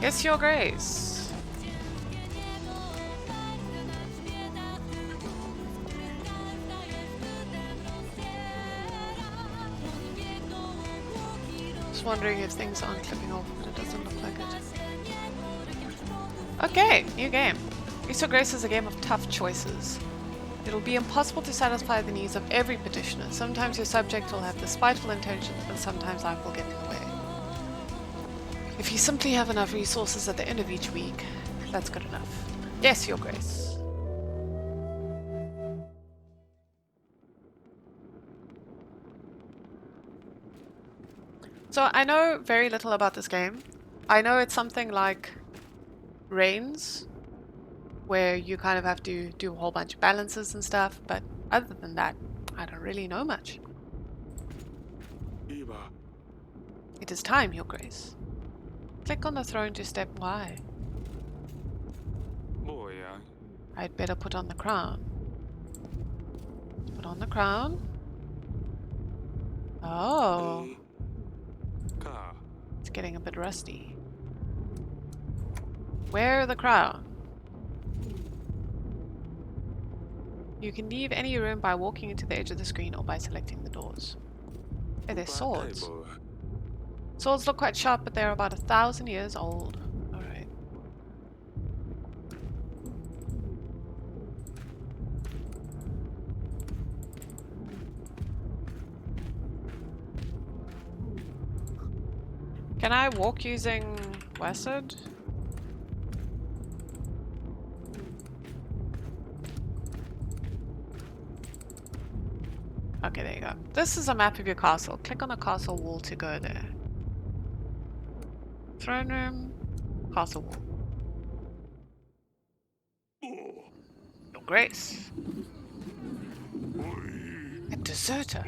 Yes, Your Grace. Just wondering if things aren't clipping off, but it doesn't look like it. Okay, new game. Yes, Your Grace is a game of tough choices. It'll be impossible to satisfy the needs of every petitioner. Sometimes your subject will have the spiteful intentions, and sometimes life will get in the way. If you simply have enough resources at the end of each week, that's good enough. Yes, Your Grace. So I know very little about this game. I know it's something like Reigns, where you kind of have to do a whole bunch of balances and stuff, but other than that, I don't really know much. It is time, Your Grace. Click on the throne to step Y. I'd better put on the crown. Put on the crown. Oh, it's getting a bit rusty. Wear the crown. You can leave any room by walking into the edge of the screen or by selecting the doors. Hey, there's swords. Swords look quite sharp, but they're about 1,000 years old. Alright. Can I walk using Westwood? Okay, there you go. This is a map of your castle. Click on the castle wall to go there. Throne room, castle wall. Your Grace. A deserter.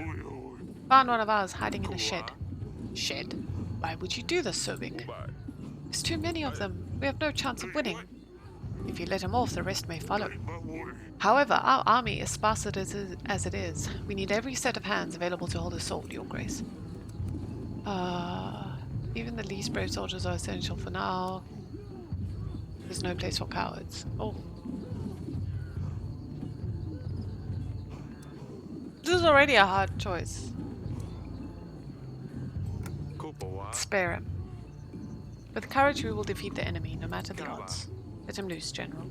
Found one of ours hiding in a shed. Shed? Why would you do this, Sobek? There's too many of them. We have no chance of winning. If you let him off, the rest may follow. However, our army is sparse as it is. We need every set of hands available to hold a sword, Your Grace. Even the least brave soldiers are essential for now. There's no place for cowards. Oh. This is already a hard choice. Spare him. With courage we will defeat the enemy, no matter the odds. Let him loose, General.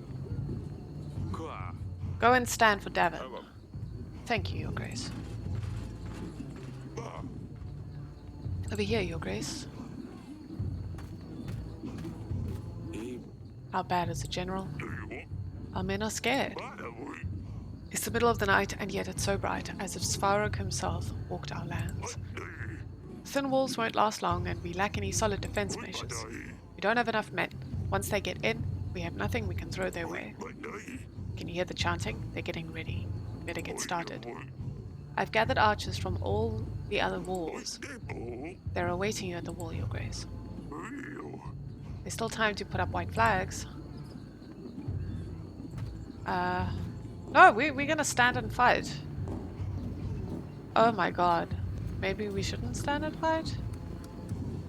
Go and stand for Davin. Thank you, Your Grace. Over here, Your Grace. How bad is it, General? Our men are scared. It's the middle of the night, and yet it's so bright, as if Svarog himself walked our lands. Thin walls won't last long, and we lack any solid defense measures. We don't have enough men. Once they get in, we have nothing we can throw their way. Can you hear the chanting? They're getting ready. Better get started. I've gathered archers from all the other walls. They're awaiting you at the wall, Your Grace. There's still time to put up white flags. No, we're gonna stand and fight. Oh my god. Maybe we shouldn't stand and fight?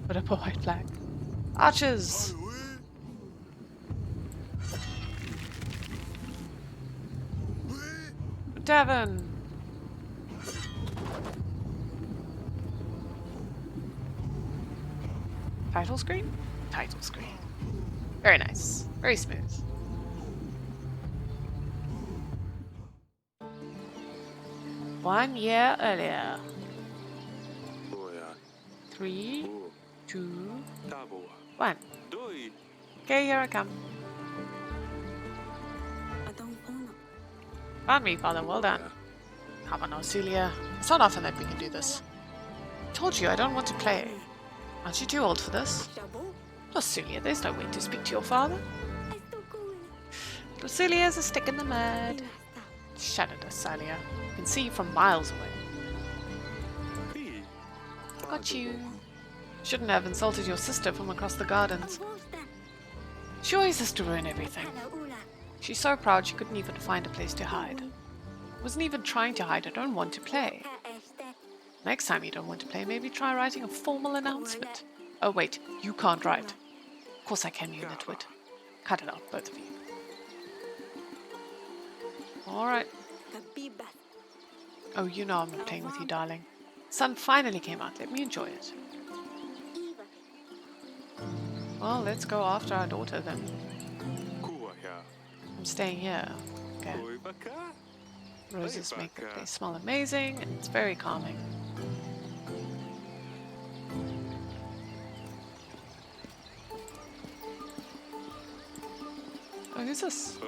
Put up a white flag. Archers! Davin! Title screen? Title screen. Very nice. Very smooth. One year earlier. 3, 2, 1. Okay, here I come. Found me, Father. Well done. Come on, Auxilia. It's not often that we can do this. I told you I don't want to play. Aren't you too old for this? Auxilia, there's no way to speak to your father. Auxilia is a stick in the mud. Shut it, Auxilia. You can see from miles away. Got you. Shouldn't have insulted your sister from across the gardens. She always has to ruin everything. She's so proud she couldn't even find a place to hide. Wasn't even trying to hide, I don't want to play. Next time you don't want to play, maybe try writing a formal announcement. Oh wait, you can't write. course I can, you nitwit. Cut it out, both of you. Alright. Oh, you know I'm not playing with you, darling. Sun finally came out. Let me enjoy it. Well, let's go after our daughter then. I'm staying here. Okay. Roses make the place smell amazing, and it's very calming. Oh, who's this?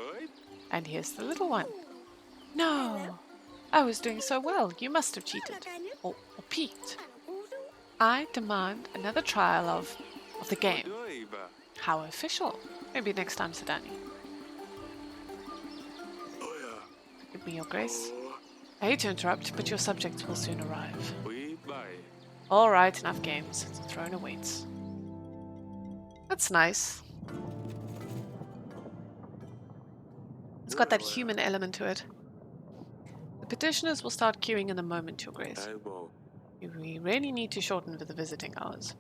And here's the little one. No! I was doing so well. You must have cheated. Or peeked. I demand another trial of the game. How official. Maybe next time, Sidani. Give me your grace. I hate to interrupt, but your subjects will soon arrive. Alright, enough games. The throne awaits. That's nice. It's got that human element to it. The petitioners will start queuing in a moment, Your Grace. We really need to shorten the visiting hours.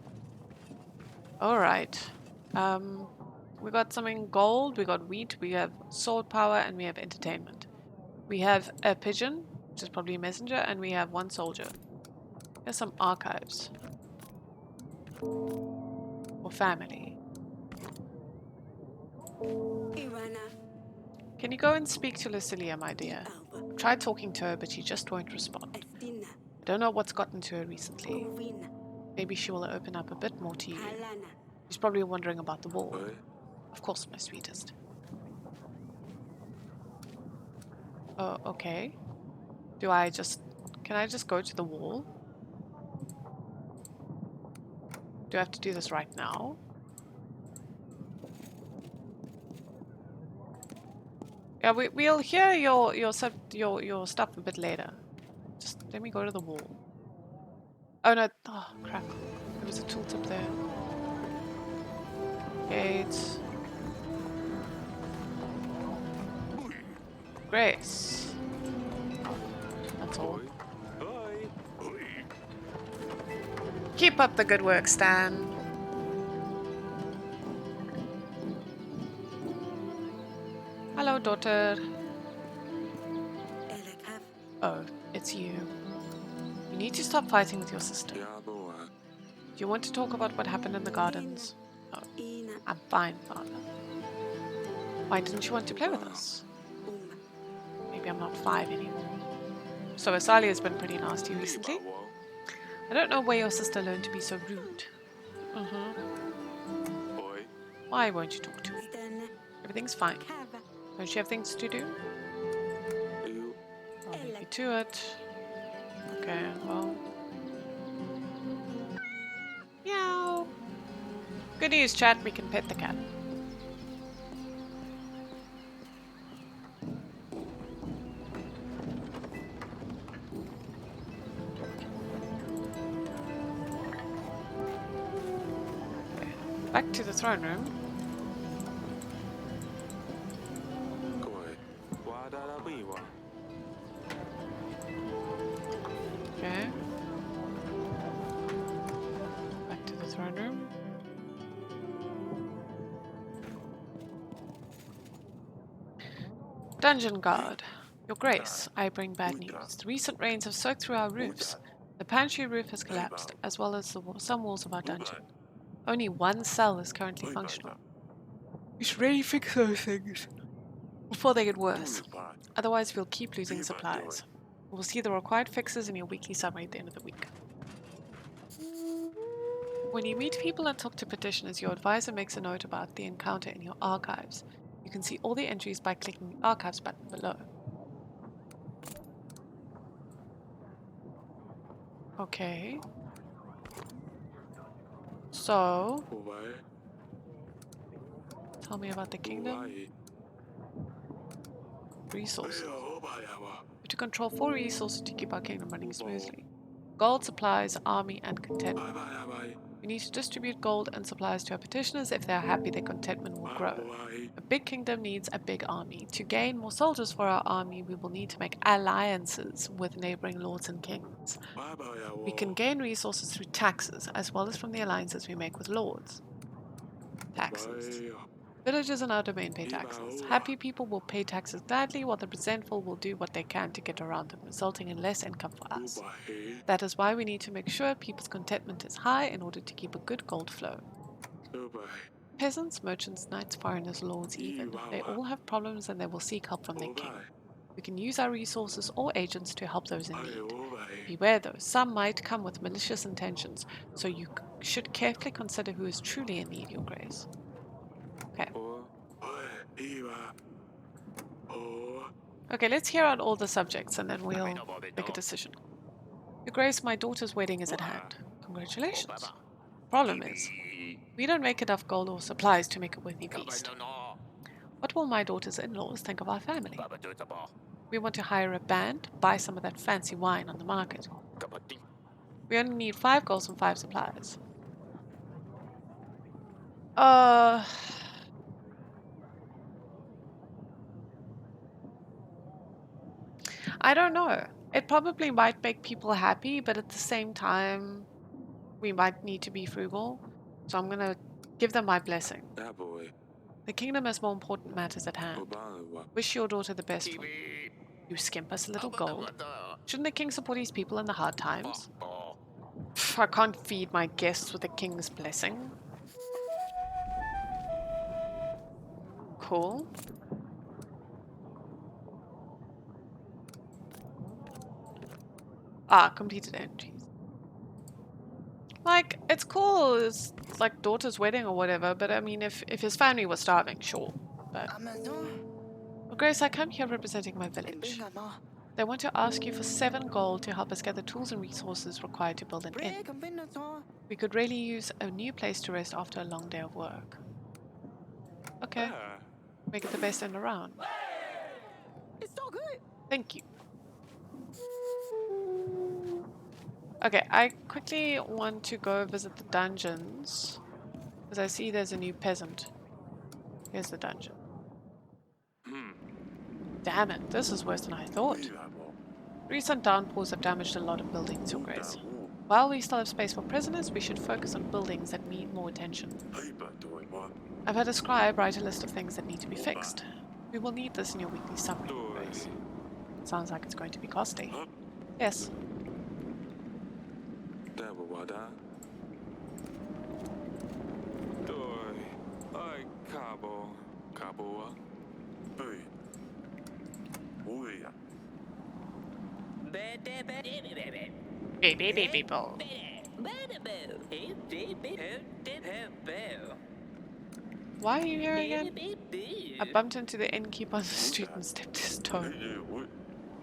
Alright. We got something gold, we got wheat, we have sword power, and we have entertainment. We have a pigeon, which is probably a messenger, and we have one soldier. Here's some archives. For family. Can you go and speak to Lucilia, my dear? I've tried talking to her, but she just won't respond. I don't know what's gotten to her recently. Maybe she will open up a bit more to you. She's probably wondering about the wall. Of course, my sweetest. Oh, okay. Can I just go to the wall? Do I have to do this right now? Yeah, we'll hear your stuff a bit later. Just let me go to the wall. Oh no! Oh crap! There was a tooltip there. Gates. Grace. That's all. Keep up the good work, Stan. Hello, daughter. Oh, it's you. You need to stop fighting with your sister. Do you want to talk about what happened in the gardens? Oh, I'm fine, Father. Why didn't you want to play with us? Maybe I'm not 5 anymore. So Asali has been pretty nasty recently. I don't know where your sister learned to be so rude. Why won't you talk to me? Everything's fine. Don't you have things to do? I'll leave you to it. Okay, well. Meow. Good news, chat. We can pet the cat. Okay. Back to the throne room. Okay. Back to the throne room. Dungeon guard. Your Grace, I bring bad news. The recent rains have soaked through our roofs. The pantry roof has collapsed, as well as some walls of our dungeon. Only one cell is currently functional. We should really fix those things before they get worse. Otherwise, we'll keep losing supplies. We'll see the required fixes in your weekly summary at the end of the week. When you meet people and talk to petitioners, your advisor makes a note about the encounter in your archives. You can see all the entries by clicking the archives button below. Okay. So, tell me about the kingdom. Resources. To control 4 resources to keep our kingdom running smoothly. Gold, supplies, army, and contentment. We need to distribute gold and supplies to our petitioners. If they are happy, their contentment will grow. A big kingdom needs a big army. To gain more soldiers for our army, we will need to make alliances with neighboring lords and kings. We can gain resources through taxes, as well as from the alliances we make with lords. Taxes. Villagers in our domain pay taxes. Happy people will pay taxes gladly, while the resentful will do what they can to get around them, resulting in less income for us. That is why we need to make sure people's contentment is high in order to keep a good gold flow. Peasants, merchants, knights, foreigners, lords, even. They all have problems and they will seek help from their king. We can use our resources or agents to help those in need. Beware though, some might come with malicious intentions, so you should carefully consider who is truly in need, Your Grace. Okay. Okay, let's hear out all the subjects and then we'll make a decision. Your Grace, my daughter's wedding is at hand. Congratulations. Problem is, we don't make enough gold or supplies to make a worthy feast. What will my daughter's in-laws think of our family? We want to hire a band, buy some of that fancy wine on the market. We only need 5 golds and 5 supplies. I don't know. It probably might make people happy, but at the same time, we might need to be frugal. So I'm gonna give them my blessing. The kingdom has more important matters at hand. Wish your daughter the best for me. You skimp us a little gold. Shouldn't the king support his people in the hard times? Pff, I can't feed my guests with the king's blessing. Cool. Ah, completed entries. Like, it's cool, it's like daughter's wedding or whatever, but I mean, if his family was starving, sure. But... Well, Grace, I come here representing my village. They want to ask you for 7 gold to help us gather tools and resources required to build an inn. We could really use a new place to rest after a long day of work. Okay. Make it the best inn around. Thank you. Okay, I quickly want to go visit the dungeons, because I see there's a new peasant. Here's the dungeon. Damn it, this is worse than I thought. Recent downpours have damaged a lot of buildings, Your Grace. While we still have space for prisoners, we should focus on buildings that need more attention. I've had a scribe write a list of things that need to be fixed. We will need this in your weekly summary, Your Grace. Sounds like it's going to be costly. Yes. People. Why are you here again? I bumped into the innkeeper on the street and stepped his toe.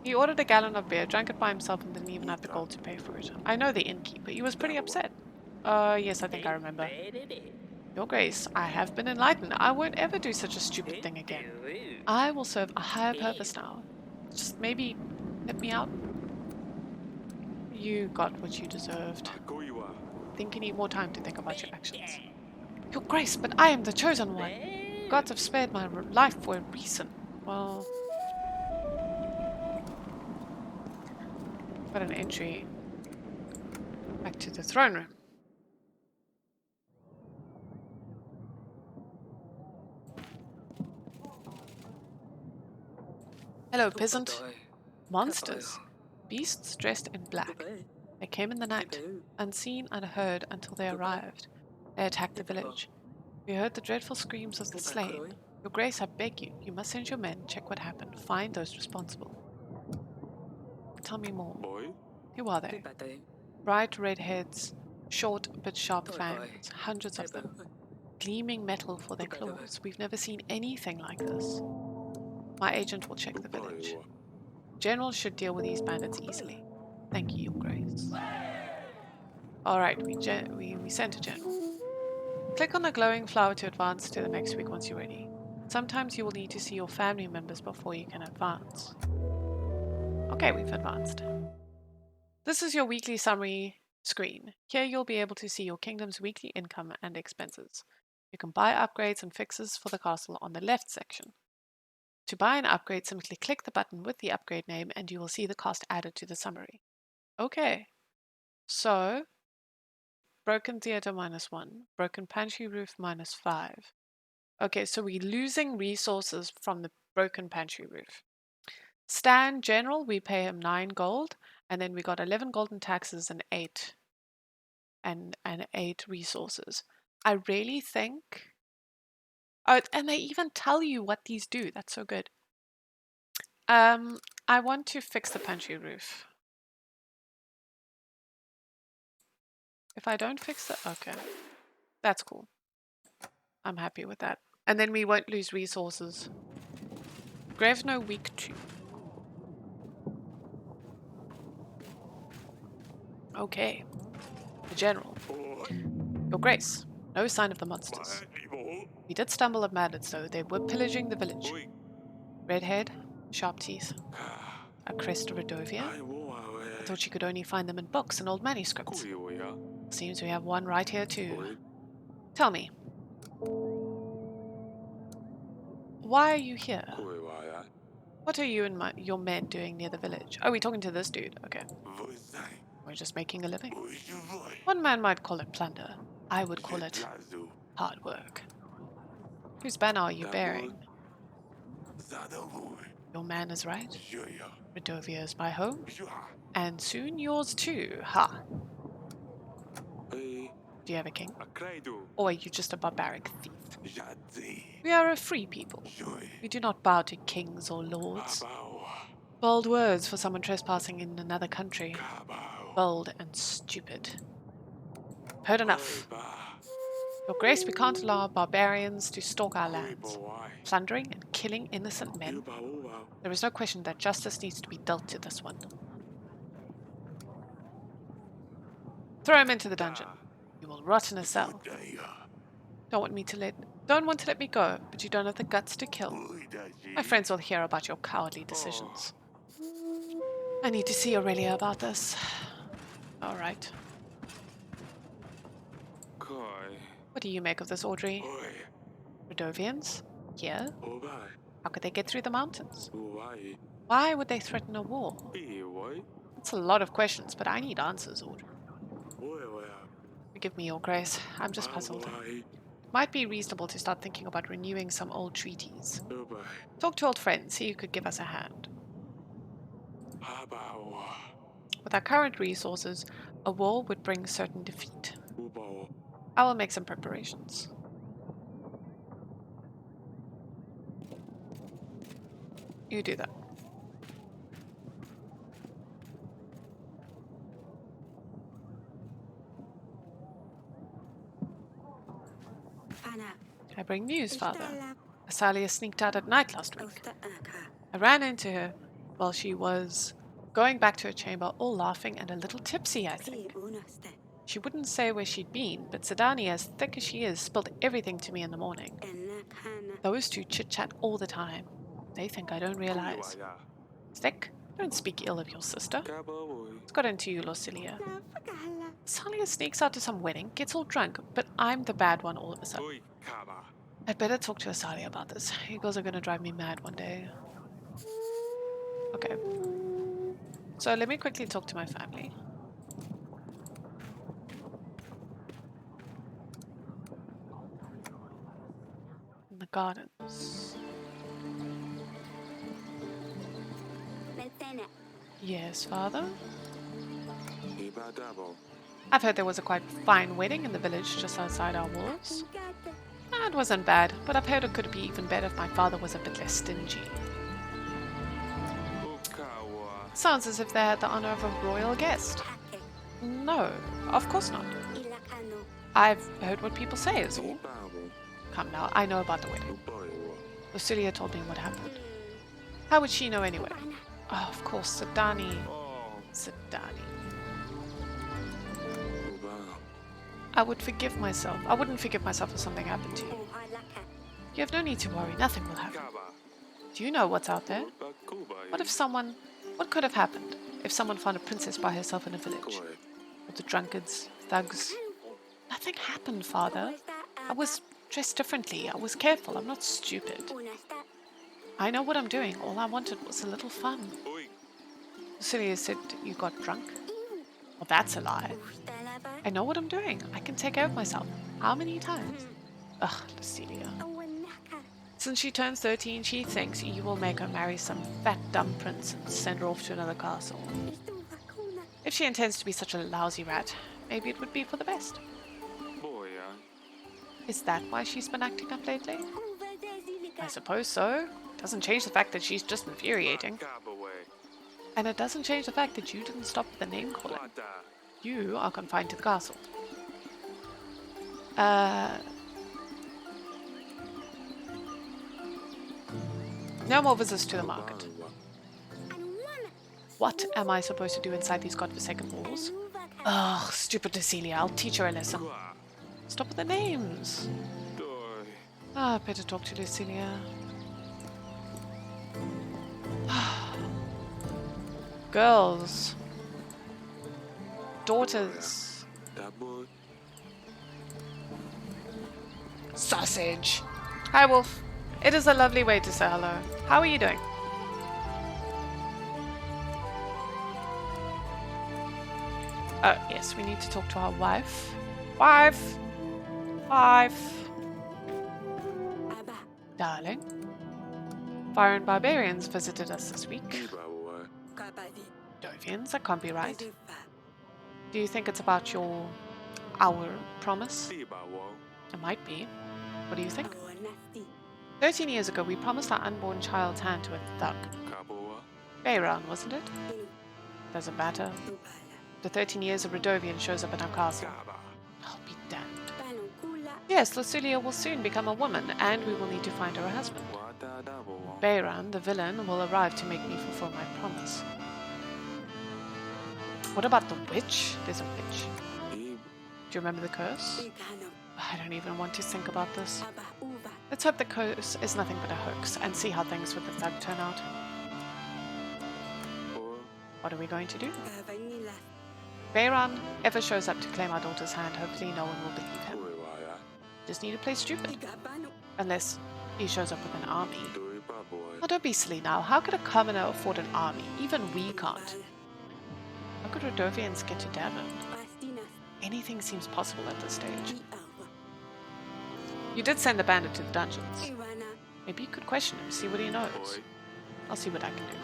He ordered a gallon of beer, drank it by himself, and didn't even have the gold to pay for it. I know the innkeeper. He was pretty upset. Yes, I think I remember. Your Grace, I have been enlightened. I won't ever do such a stupid thing again. I will serve a higher purpose now. Just maybe let me out. You got what you deserved. Think you need more time to think about your actions. Your Grace, but I am the chosen one. Gods have spared my life for a reason. Well... got an entry. Back to the throne room. Hello, peasant. Monsters. Beasts dressed in black. They came in the night, unseen, unheard until they arrived. They attacked the village. We heard the dreadful screams of the slain. Your Grace, I beg you, you must send your men, check what happened, find those responsible. Tell me more. Who are they? Bright red heads, short but sharp fangs, hundreds of them. Gleaming metal for their claws. We've never seen anything like this. My agent will check the village. General should deal with these bandits easily. Thank you, Your Grace. Alright, we sent a general. Click on the glowing flower to advance to the next week once you're ready. Sometimes you will need to see your family members before you can advance. Okay, we've advanced. This is your weekly summary screen. Here you'll be able to see your kingdom's weekly income and expenses. You can buy upgrades and fixes for the castle on the left section. To buy an upgrade, simply click the button with the upgrade name and you will see the cost added to the summary. Okay, so broken theater -1, broken pantry roof -5. Okay, so we're losing resources from the broken pantry roof. Stan General, we pay him 9 gold, and then we got 11 gold in taxes and 8 resources. I really think. Oh, and they even tell you what these do. That's so good. I want to fix the pantry roof. If I don't fix it, okay, that's cool. I'm happy with that. And then we won't lose resources. Grevno week 2. Okay. The General. Your Grace, no sign of the monsters. We did stumble upon it, though. They were pillaging the village. Red head, sharp teeth, a crest of Redovia. I thought you could only find them in books and old manuscripts. Seems we have one right here too. Tell me, why are you here? What are you and your men doing near the village? Oh, we're talking to this dude. Okay. We're just making a living. One man might call it plunder. I would call it hard work. Whose banner are you bearing? Your man is right. Redovia is my home. And soon yours too. Ha! Do you have a king? Or are you just a barbaric thief? We are a free people. We do not bow to kings or lords. Bold words for someone trespassing in another country. Bold and stupid. Heard enough. Your Grace, we can't allow barbarians to stalk our lands, plundering and killing innocent men. There is no question that justice needs to be dealt to this one. Throw him into the dungeon. You will rot in a cell. Don't want to let me go, but you don't have the guts to kill. My friends will hear about your cowardly decisions. I need to see Aurelia about this. All right. What do you make of this, Audrey? Redovians? Here? How could they get through the mountains? Why would they threaten a war? That's a lot of questions, but I need answers, Audrey. Forgive me, Your Grace. I'm just puzzled. It might be reasonable to start thinking about renewing some old treaties. Talk to old friends, see who could give us a hand. With our current resources, a war would bring certain defeat. I will make some preparations. You do that. I bring news, Father. Asalia sneaked out at night last week. I ran into her while she was going back to her chamber, all laughing and a little tipsy, I think. She wouldn't say where she'd been, but Sedani, as thick as she is, spilled everything to me in the morning. Those two chit-chat all the time. They think I don't realize. Thick, don't speak ill of your sister. What's got into you, Losilia? Salia sneaks out to some wedding, gets all drunk, but I'm the bad one all of a sudden. I'd better talk to Asalia about this. You girls are going to drive me mad one day. Okay. So let me quickly talk to my family. In the gardens. Yes, Father? I've heard there was a quite fine wedding in the village just outside our walls. It wasn't bad, but I've heard it could be even better if my father was a bit less stingy. Sounds as if they had the honor of a royal guest. No, of course not. I've heard what people say is all. Come now, I know about the wedding. Lucilia told me what happened. How would she know anyway? Oh, of course, Sedani. Sedani. I wouldn't forgive myself if something happened to you. You have no need to worry, nothing will happen. Do you know what's out there? What could have happened if someone found a princess by herself in a village? With the drunkards, thugs? Nothing happened, Father. I was dressed differently. I was careful. I'm not stupid. I know what I'm doing. All I wanted was a little fun. Lucilia said you got drunk. Well, that's a lie. I know what I'm doing. I can take care of myself. How many times? Ugh, Lucilia. Since she turns 13, she thinks you will make her marry some fat dumb prince and send her off to another castle. If she intends to be such a lousy rat, maybe it would be for the best. Is that why she's been acting up lately? I suppose so. Doesn't change the fact that she's just infuriating. And it doesn't change the fact that you didn't stop with the name calling. You are confined to the castle. No more visits to the market. What am I supposed to do inside these godforsaken walls? Ugh, stupid Lucilia. I'll teach her a lesson. Stop with the names. Better talk to Lucilia. Girls. Daughters. Sausage. Hi, Wolf. It is a lovely way to say hello. How are you doing? Oh, yes, we need to talk to our wife. Wife! Wife! Darling. Foreign barbarians visited us this week. Dovians, that can't be right. Do you think it's about our promise? It might be. What do you think? 13 years ago, we promised our unborn child's hand to a thug. Bayron, wasn't it? Doesn't matter. The 13 years of Radovian shows up in our castle. I'll be damned. Yes, Lucilia will soon become a woman, and we will need to find her a husband. Bayron, the villain, will arrive to make me fulfill my promise. What about the witch? There's a witch. Do you remember the curse? I don't even want to think about this. Let's hope the curse is nothing but a hoax, and see how things with the thug turn out. What are we going to do? Bayron ever shows up to claim our daughter's hand, hopefully no one will believe him. Just need to play stupid. Unless he shows up with an army. Oh, don't be silly now. How could a commoner afford an army? Even we can't. How could Radovians get to Davin? Anything seems possible at this stage. You did send the bandit to the dungeons. Maybe you could question him, see what he knows. I'll see what I can do.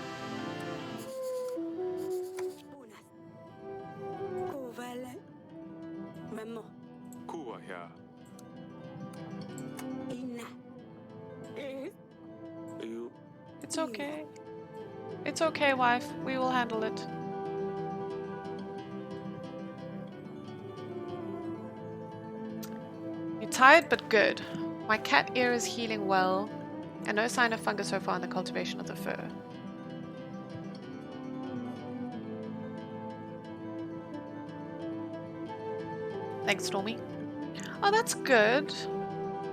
It's okay. It's okay, wife. We will handle it. You're tired but good. My cat ear is healing well, and no sign of fungus so far in the cultivation of the fur. Thanks, Stormy. Oh, that's good.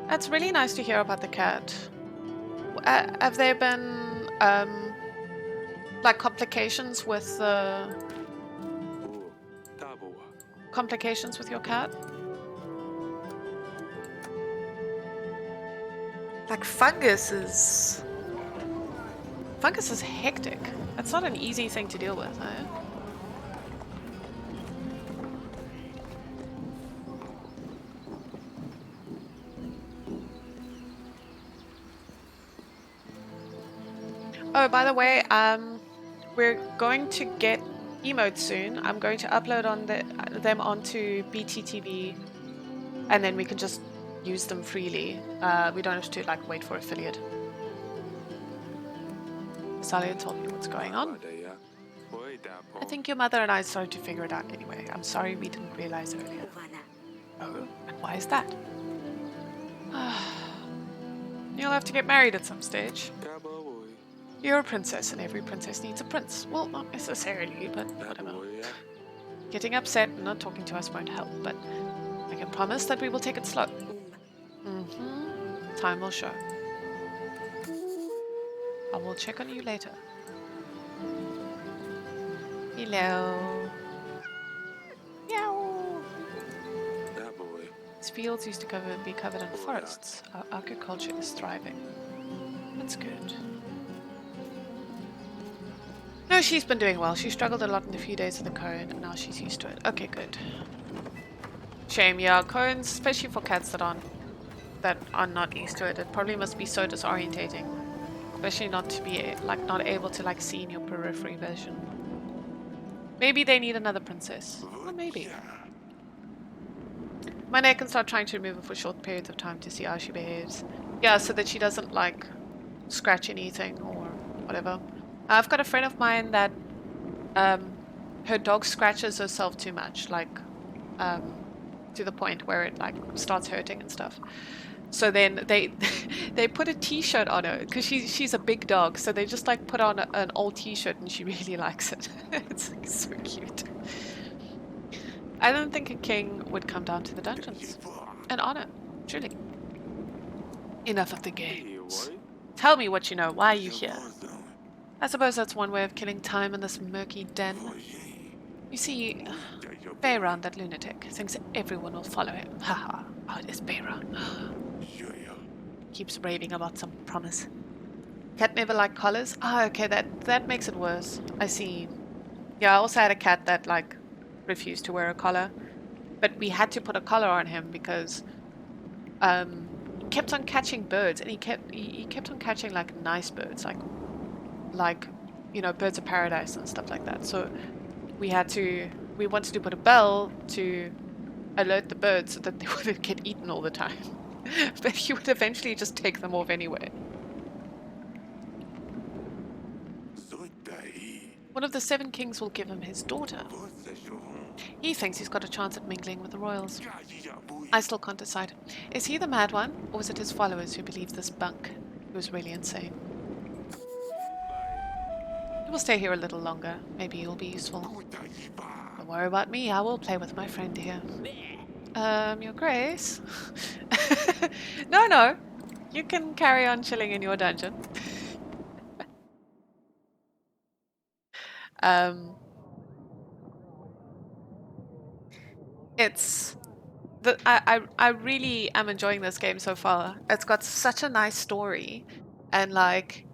That's really nice to hear about the cat. Have there been, like, complications with your cat? Like, fungus is hectic. That's not an easy thing to deal with, eh? Oh, by the way, we're going to get emotes soon. I'm going to upload them onto BTTV, and then we can just use them freely. We don't have to like wait for affiliate. Salia told me what's going on. I think your mother and I started to figure it out anyway. I'm sorry we didn't realize earlier. Oh, and why is that? You'll have to get married at some stage. You're a princess, and every princess needs a prince. Well, not necessarily, but whatever. Getting upset and not talking to us won't help, but I can promise that we will take it slow. Time will show. I will check on you later. Hello. Meow. These fields used to be covered in forests. Our agriculture is thriving. That's good. No, she's been doing well. She struggled a lot in the few days of the code, and now she's used to it. Okay, good. Shame, yeah. Cones, especially for cats that are not used to it, it probably must be so disorientating. Especially not to be like not able to like see in your periphery vision. Maybe they need another princess. Or maybe. My neck can start trying to remove her for short periods of time to see how she behaves. Yeah, so that she doesn't like scratch anything or whatever. I've got a friend of mine that her dog scratches herself too much, like to the point where it like starts hurting and stuff. So then they they put a t-shirt on her because she's a big dog, so they just like put on an old t-shirt and she really likes it. It's like so cute. I don't think a king would come down to the dungeons. An honor, truly. Enough of the games. Tell me what you know. Why are you here? I suppose that's one way of killing time in this murky den. You see, Bayron, that lunatic, thinks everyone will follow him. Haha. Oh, it is Bayron. Keeps raving about some promise. Cat never liked collars? Ah, okay, that makes it worse. I see. Yeah, I also had a cat that, like, refused to wear a collar. But we had to put a collar on him because he kept on catching birds, and he kept on catching like nice birds, like you know, birds of paradise and stuff like that. So we wanted to put a bell to alert the birds so that they wouldn't get eaten all the time. But he would eventually just take them off anyway. One of the 7 kings will give him his daughter. He thinks he's got a chance at mingling with the royals. I still can't decide. Is he the mad one, or is it his followers who believe this bunk, who's really insane? He will stay here a little longer. Maybe he'll be useful. Don't worry about me. I will play with my friend here. Your Grace? No. You can carry on chilling in your dungeon. It's... I really am enjoying this game so far. It's got such a nice story. And, like...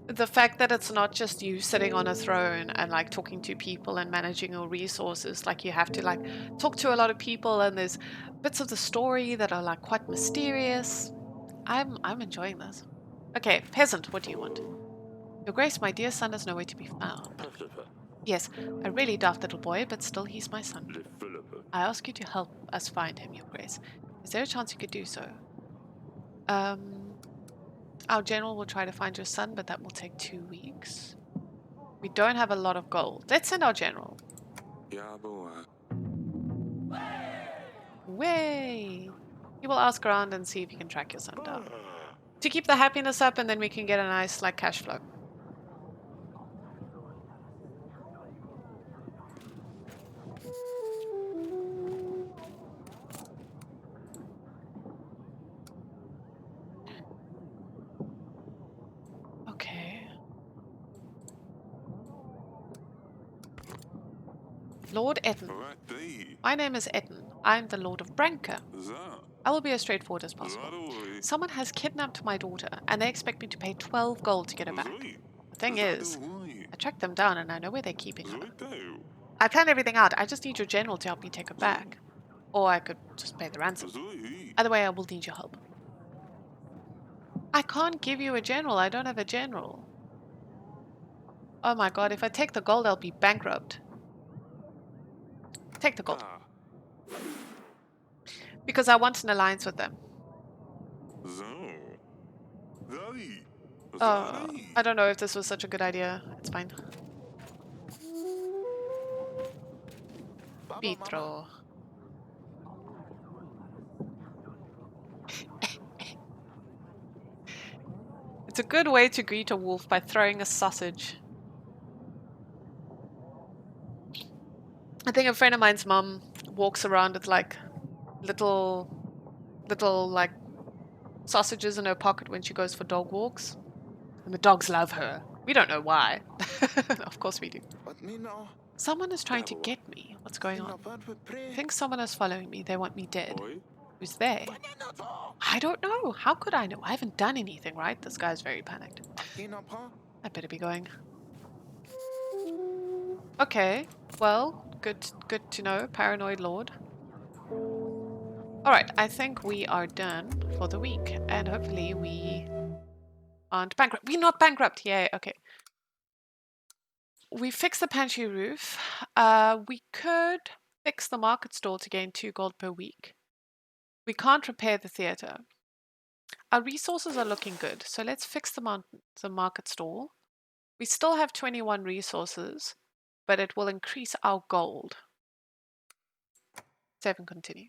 the fact that it's not just you sitting on a throne and like talking to people and managing your resources, like you have to like talk to a lot of people, and there's bits of the story that are like quite mysterious. I'm enjoying this. Okay, peasant, what do you want? Your Grace, my dear son is nowhere to be found. Yes, a really daft little boy, but still he's my son. I ask you to help us find him, Your Grace. Is there a chance you could do so? Our general will try to find your son, but that will take 2 weeks. We don't have a lot of gold. Let's send our general. Way! He will ask around and see if he can track your son down. To keep the happiness up, and then we can get a nice like cash flow. Okay. Lord Etten. My name is Etten. I'm the Lord of Branka. I will be as straightforward as possible. Someone has kidnapped my daughter, and they expect me to pay 12 gold to get her back. The thing is, I tracked them down and I know where they're keeping her. I planned everything out. I just need your general to help me take her back. Or I could just pay the ransom. Either way, I will need your help. I can't give you a general. I don't have a general. Oh my god, if I take the gold, I'll be bankrupt. Take the gold. Because I want an alliance with them. Oh, I don't know if this was such a good idea. It's fine. Pietro. It's a good way to greet a wolf by throwing a sausage. I think a friend of mine's mum walks around with like little like sausages in her pocket when she goes for dog walks. And the dogs love her. We don't know why. Of course we do. Someone is trying to get me. What's going on? I think someone is following me. They want me dead. Who's they? I don't know. How could I know? I haven't done anything, right? This guy's very panicked. I better be going. Okay. Well, good to know. Paranoid Lord. Alright, I think we are done for the week, and hopefully we aren't bankrupt. We're not bankrupt, yay, okay. We fixed the pantry roof. We could fix the market stall to gain 2 gold per week. We can't repair the theater. Our resources are looking good, so let's fix the market stall. We still have 21 resources, but it will increase our gold. Save and continue.